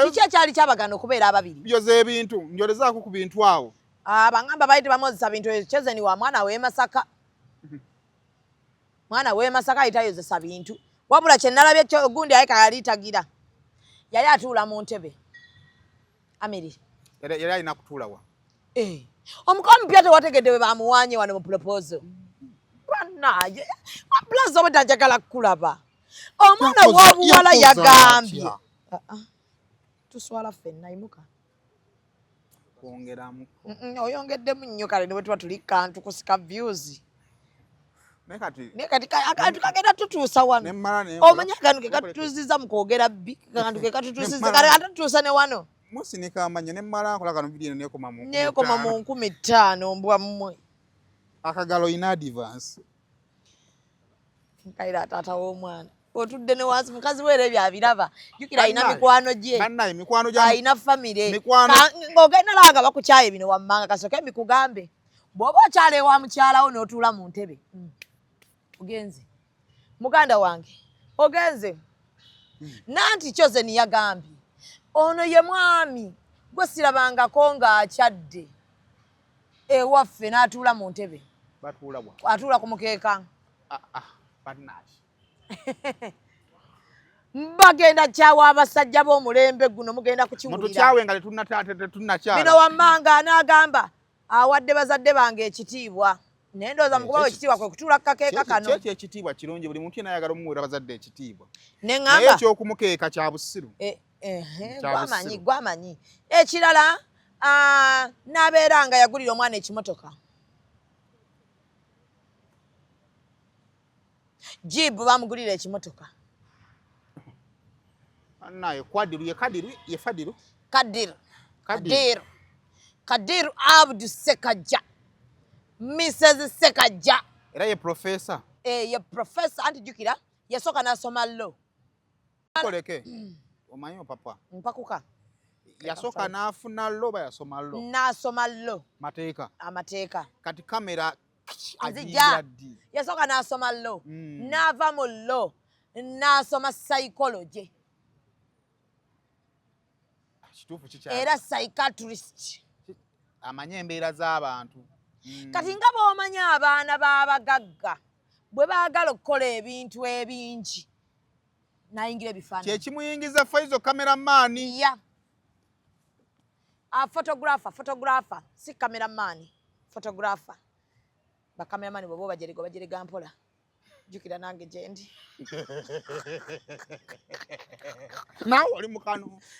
kiki ekyali kyabagana okubeera ababiri byoza ebintu njolezaako ku bintu awo bangamba baali tebamwozesa bintu kyezeni wa mwana w'e Masaka mwana w'e Masaka ali tayozesa bintu wabula kye nalabye gundi aye kayali tagira yali atuula mu ntebe Amiri yali alina kutuula wa omuka omupya tewategedde bwe bamuwaanye wano mu proposal banaye wabulaza oba tajagala kukulaba omwana w'obuwala yagambye tuswala ffenna imuka kwongeramu oyongeddemu nnyo kale ne bwe tuba tuli kantu kusika views naye kati akantu kagenda tutuusa wano omanye akantu ke katutuusiza mu kwogera bbi akantu ke katutuusiza kale atutuusa ne wano musinika amanya ne mmala nkola kano vidiyo nekoma mu 5,000 mbwa mmwe akagalo ina advance nkaira taata w'omwana otudde ne wansi mukazi weera ebyo abiraba jjukira alina mikwano gye alina famire ng'ogenda langa bakukyaye bino wammanga kasooke mbikugambe bw'oba okyala ewa mukyalawo n'otuula mu ntebe ogenze muganda wange ogenze nanti kyozeni yagambye ono ye mwami gwe sirabangako ng'akyadde ewaffe n'atuula mu ntebe atuula ku mukeeka bagenda kyawa abasajja b'omulembe guno mugenda kukiwulira bino wammanga n'agamba awadde bazadde bange ekitiibwa naye ndowooza mukubawo ekitiibwa kwe kutuula ku kakeeka kano kyekyo ekitiibwa kirungi buli muntu yena ayagala omuweera bazadde ekitiibwa naye ekyokumukeeka kya busiru gwamanyi ekirala n'abeera nga yagulira omwana ekimotoka jibu bamugulira ekimotoka naye kwadiru ye kadiru ye fadiru Kadiru Abdu Sekajja Mrs. Sekajja era ye professor ye professor anti jukira yasooka n'asoma law koleke omanyi papa mpakuka yasooka n'afuna law bayasoma law n'asoma law amateeka kati kamera azijja yasooka n'asoma law n'ava mu law n'asoma psychology era psychiatrist amanye embeera z'abantu kati nga bw'omanyi abaana b'abagagga bwe baagala okukola ebintu ebingi nayingira ebifaananyi kyekimuyingiza Faizo kameramaani photographer si kameramaani photographer bakameramaani bw'oba bajerega mpola jukira nange gyendi naawe oli mukano